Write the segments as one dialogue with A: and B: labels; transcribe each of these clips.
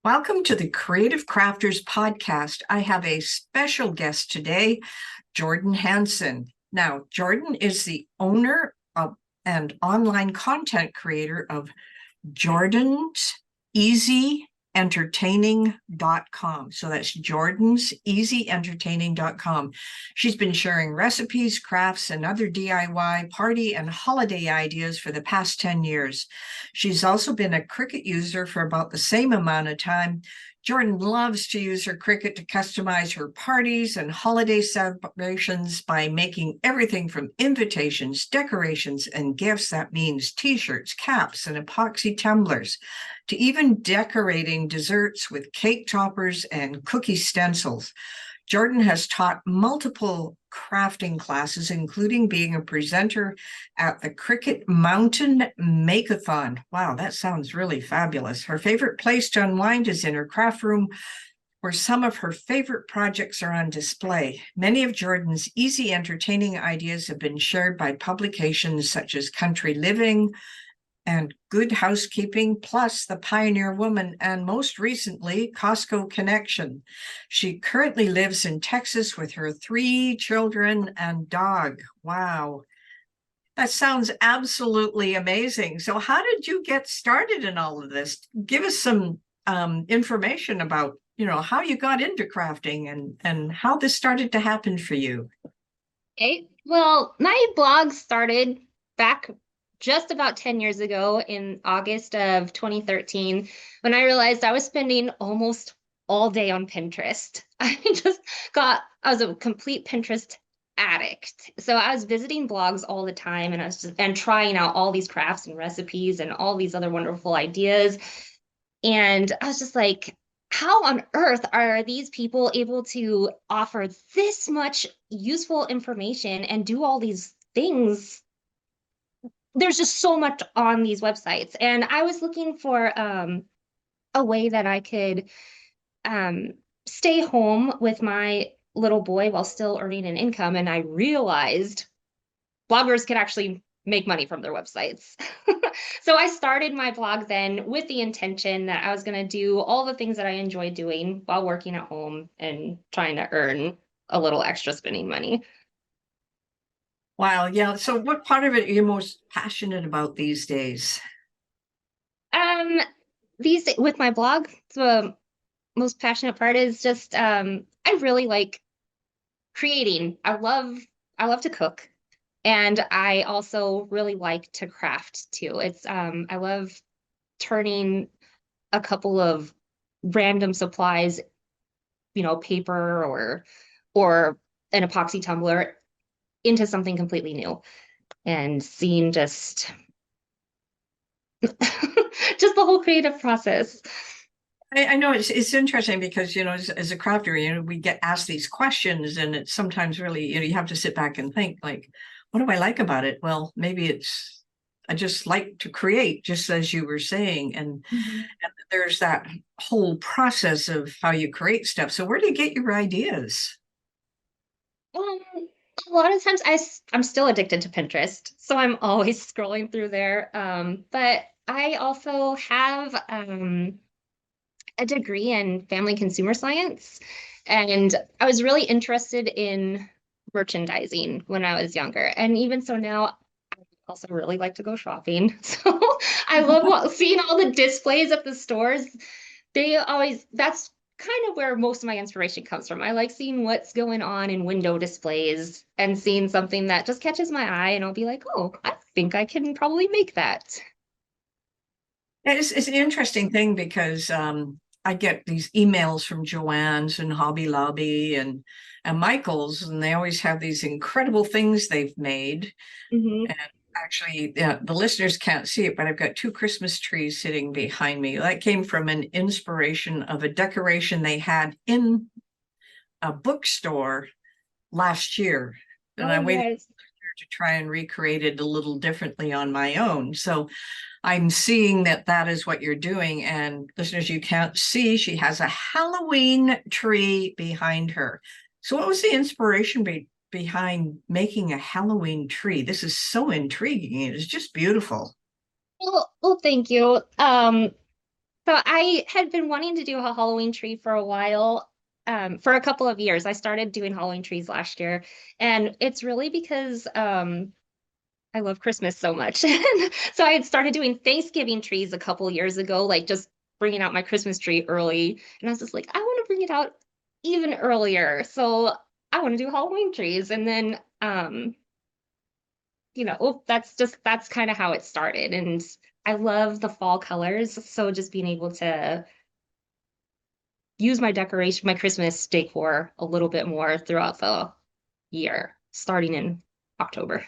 A: Welcome to the Creative Crafters podcast. I have a special guest today, Jordan Hansen. Now, Jordan is the owner of and online content creator of Jordan's Easy Entertaining.com. So that's Jordan's Easy Entertaining.com. She's been sharing recipes, crafts, and other DIY party and holiday ideas for the past 10 years. She's also been a Cricut user for about the same amount of time. Jordan loves to use her Cricut to customize her parties and holiday celebrations by making everything from invitations, decorations, and gifts. That means t-shirts, caps, and epoxy tumblers, to even decorating desserts with cake toppers and cookie stencils. Jordan has taught multiple crafting classes, including being a presenter at the Cricut Mountain Make-a-thon. Wow, that sounds really fabulous. Her favorite place to unwind is in her craft room, where some of her favorite projects are on display. Many of Jordan's easy entertaining ideas have been shared by publications such as Country Living and Good Housekeeping, plus The Pioneer Woman, and most recently, Costco Connection. She currently lives in Texas with her 3 children and dog. Wow, that sounds absolutely amazing. So how did you get started in all of this? Give us some information about, how you got into crafting and how this started to happen for you.
B: Okay. Well, my blog started back just about 10 years ago in August of 2013 when I realized I was spending almost all day on Pinterest. I was a complete Pinterest addict. So I was visiting blogs all the time and and trying out all these crafts and recipes and all these other wonderful ideas. And I was just like, how on earth are these people able to offer this much useful information and do all these things? There's just so much on these websites. And I was looking for a way that I could um, stay home with my little boy while still earning an income. And I realized bloggers could actually make money from their websites. So I started my blog then with the intention that I was going to do all the things that I enjoy doing while working at home and trying to earn a little extra spending money.
A: Wow, yeah. So what part of it are you most passionate about these days?
B: Um, these with my blog, the most passionate part is just I really like creating. I love to cook. And I also really like to craft too. I love turning a couple of random supplies, paper or an epoxy tumbler into something completely new and seeing just just the whole creative process.
A: I know it's interesting because, as a crafter, we get asked these questions and it's sometimes really, you have to sit back and think like, what do I like about it? Well, maybe I just like to create, just as you were saying. And there's that whole process of how you create stuff. So where do you get your ideas?
B: Um, a lot of times I'm still addicted to Pinterest, so I'm always scrolling through there. But I also have a degree in family consumer science, and I was really interested in merchandising when I was younger. And even so now, I also really like to go shopping. So I love seeing all the displays at the stores. That's kind of where most of my inspiration comes from. I like seeing what's going on in window displays and seeing something that just catches my eye, and I'll be like, oh, I think I can probably make that.
A: It's an interesting thing because I get these emails from Joann's and Hobby Lobby and Michael's, and they always have these incredible things they've made.
B: Hmm.
A: And actually, yeah, the listeners can't see it, but I've got 2 Christmas trees sitting behind me. That came from an inspiration of a decoration they had in a bookstore last year. And
B: Oh,
A: I waited
B: yes.
A: to try and recreate it a little differently on my own. So I'm seeing that is what you're doing. And listeners, you can't see, she has a Halloween tree behind her. So what was the inspiration behind making a Halloween tree? This is so intriguing. It's just beautiful.
B: Well, thank you. So I had been wanting to do a Halloween tree for a while, for a couple of years. I started doing Halloween trees last year, and it's really because I love Christmas so much. So I had started doing Thanksgiving trees a couple years ago, like just bringing out my Christmas tree early, and I was just like, I want to bring it out even earlier. So I want to do Halloween trees, and then that's kind of how it started. And I love the fall colors, so just being able to use my decoration, my Christmas decor a little bit more throughout the year, starting in October.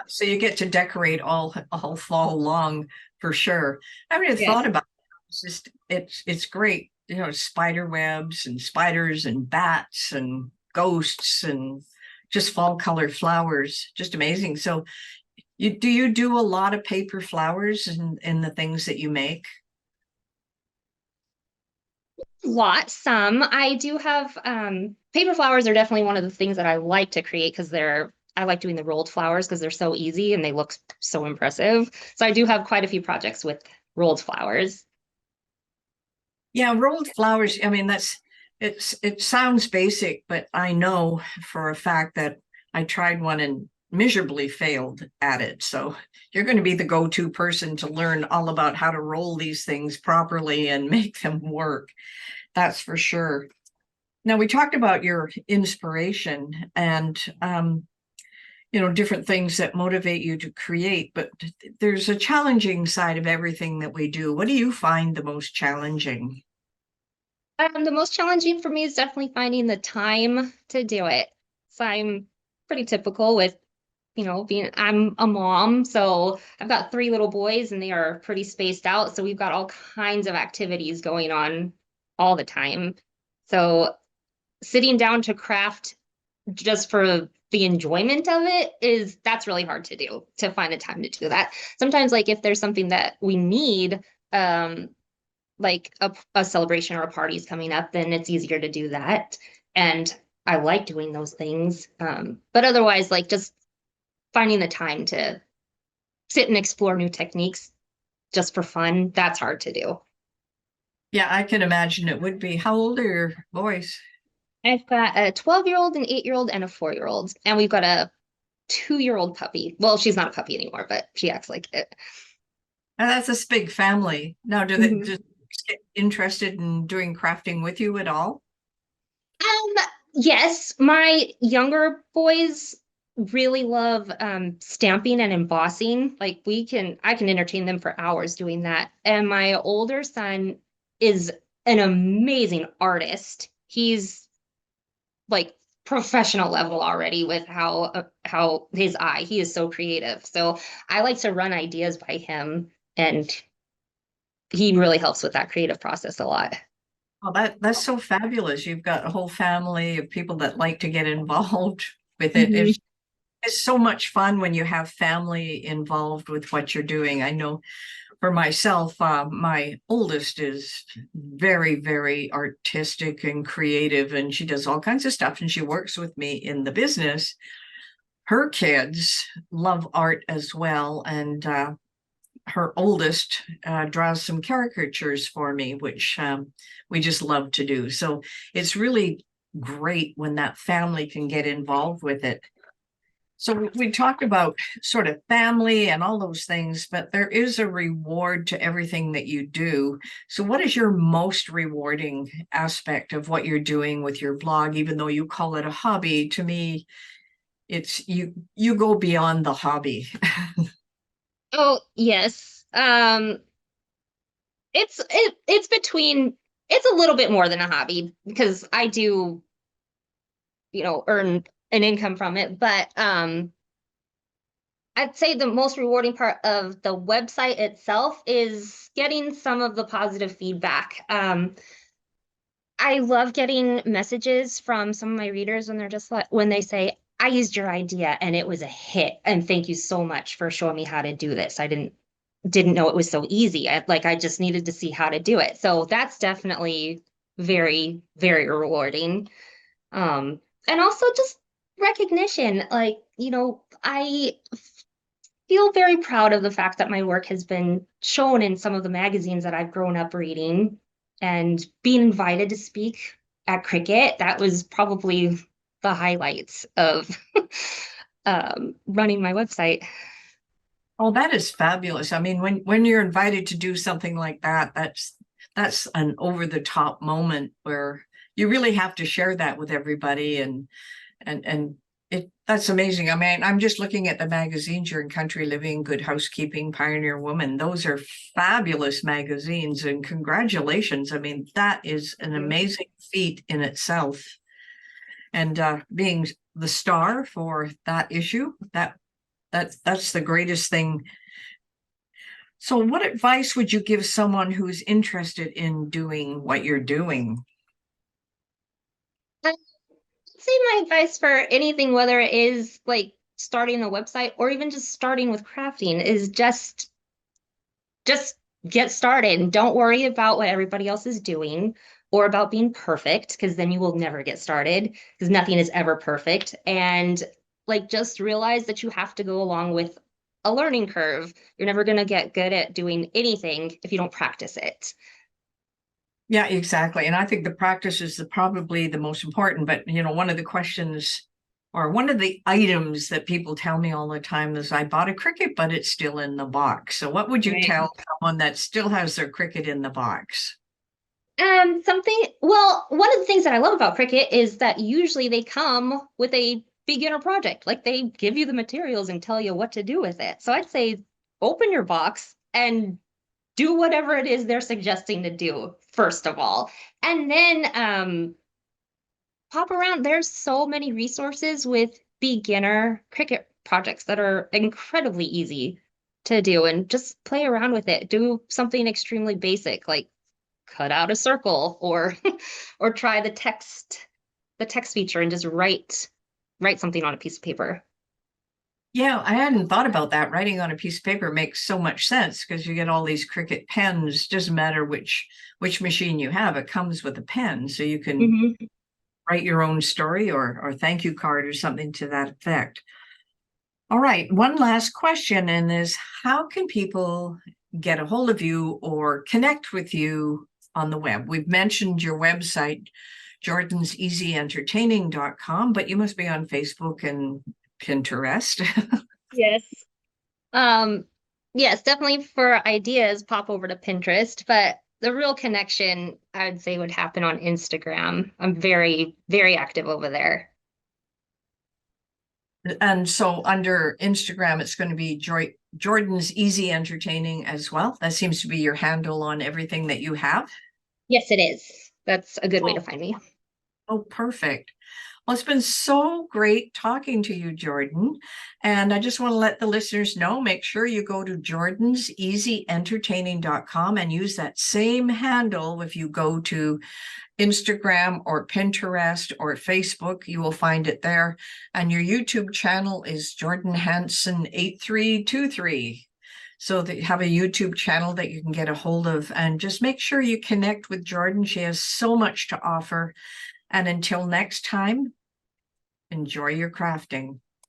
A: So you get to decorate all fall long for sure. I haven't even thought
B: Yes.
A: about it. It's great. You know, spider webs and spiders and bats and ghosts and just fall colored flowers. Just amazing. So you do a lot of paper flowers in the things that you make?
B: Some. I do have paper flowers are definitely one of the things that I like to create because I like doing the rolled flowers because they're so easy and they look so impressive. So I do have quite a few projects with rolled flowers.
A: Yeah, rolled flowers. I mean, it sounds basic, but I know for a fact that I tried one and miserably failed at it. So you're going to be the go-to person to learn all about how to roll these things properly and make them work. That's for sure. Now we talked about your inspiration and different things that motivate you to create, but there's a challenging side of everything that we do. What do you find the most challenging?
B: The most challenging for me is definitely finding the time to do it. So I'm pretty typical with, I'm a mom, so I've got three little boys and they are pretty spaced out. So we've got all kinds of activities going on all the time. So sitting down to craft just for the enjoyment of that's really hard to do, to find the time to do that. Sometimes like if there's something that we need, um, like a celebration or a party is coming up, then it's easier to do that. And I like doing those things. But otherwise, like just finding the time to sit and explore new techniques just for fun, that's hard to do.
A: Yeah, I can imagine it would be. How old are your boys?
B: I've got a 12-year-old, an 8-year-old, and a 4-year-old. And we've got a 2-year-old puppy. Well, she's not a puppy anymore, but she acts like it.
A: That's a big family. Now, do they
B: Mhm.
A: just get interested in doing crafting with you at all?
B: Yes, my younger boys really love stamping and embossing. Like I can entertain them for hours doing that. And my older son is an amazing artist. He's like professional level already with how his eye, he is so creative. So I like to run ideas by him, and he really helps with that creative process a lot.
A: Oh, that's so fabulous. You've got a whole family of people that like to get involved with it.
B: Mhm.
A: It's so much fun when you have family involved with what you're doing. I know for myself, my oldest is very, very artistic and creative, and she does all kinds of stuff, and she works with me in the business. Her kids love art as well, and her oldest draws some caricatures for me, which we just love to do. So it's really great when that family can get involved with it. So we talked about sort of family and all those things, but there is a reward to everything that you do. So what is your most rewarding aspect of what you're doing with your blog, even though you call it a hobby? To me, it's you go beyond the hobby.
B: Oh, yes. It's between, it's a little bit more than a hobby because I do, earn an income from it, but I'd say the most rewarding part of the website itself is getting some of the positive feedback. I love getting messages from some of my readers when they're just like, when they say, I used your idea and it was a hit, and thank you so much for showing me how to do this. I didn't know it was so easy. I just needed to see how to do it. So that's definitely very, very rewarding. And also just recognition. Like, I feel very proud of the fact that my work has been shown in some of the magazines that I've grown up reading, and being invited to speak at Cricut. That was probably the highlights of running my website.
A: Oh, that is fabulous. I mean, when you're invited to do something like that, that's an over the top moment where you really have to share that with everybody, and that's amazing. I mean, I'm just looking at the magazines you're in: Country Living, Good Housekeeping, Pioneer Woman. Those are fabulous magazines, and congratulations. I mean, that is an amazing feat in itself. And being the star for that issue, that's the greatest thing. So what advice would you give someone who's interested in doing what you're doing?
B: I'd say my advice for anything, whether it is like starting a website or even just starting with crafting, is just get started. Don't worry about what everybody else is doing or about being perfect, because then you will never get started, because nothing is ever perfect. And like, just realize that you have to go along with a learning curve. You're never going to get good at doing anything if you don't practice it.
A: Yeah, exactly. And I think the practice is probably the most important. But, one of the questions, or one of the items that people tell me all the time is, I bought a Cricut, but it's still in the box. So what would you
B: Right.
A: tell someone that still has their Cricut in the box?
B: Well, one of the things that I love about Cricut is that usually they come with a beginner project. Like, they give you the materials and tell you what to do with it. So I'd say open your box and do whatever it is they're suggesting to do, first of all. And then pop around. There's so many resources with beginner Cricut projects that are incredibly easy to do, and just play around with it. Do something extremely basic, like cut out a circle, or or try the text feature and just write something on a piece of paper.
A: Yeah, I hadn't thought about that. Writing on a piece of paper makes so much sense, because you get all these Cricut pens. Doesn't matter which machine you have, it comes with a pen, so you can
B: Mhm.
A: write your own story or thank you card or something to that effect. All right, one last question, and is, how can people get a hold of you or connect with you on the web? We've mentioned your website, jordanseasyentertaining.com, but you must be on Facebook and Pinterest.
B: Yes. Um, yes, definitely for ideas, pop over to Pinterest, but the real connection, I would say, would happen on Instagram. I'm very, very active over there.
A: And so under Instagram, it's going to be Jordan's Easy Entertaining as well. That seems to be your handle on everything that you have.
B: Yes, it is. That's a good way to
A: Oh,
B: find me.
A: oh, perfect. Well, it's been so great talking to you, Jordan. And I just want to let the listeners know, make sure you go to jordanseasyentertaining.com and use that same handle. If you go to Instagram or Pinterest or Facebook, you will find it there. And your YouTube channel is Jordan Hansen 8323. So that you have a YouTube channel that you can get a hold of, and just make sure you connect with Jordan. She has so much to offer. And until next time, enjoy your crafting.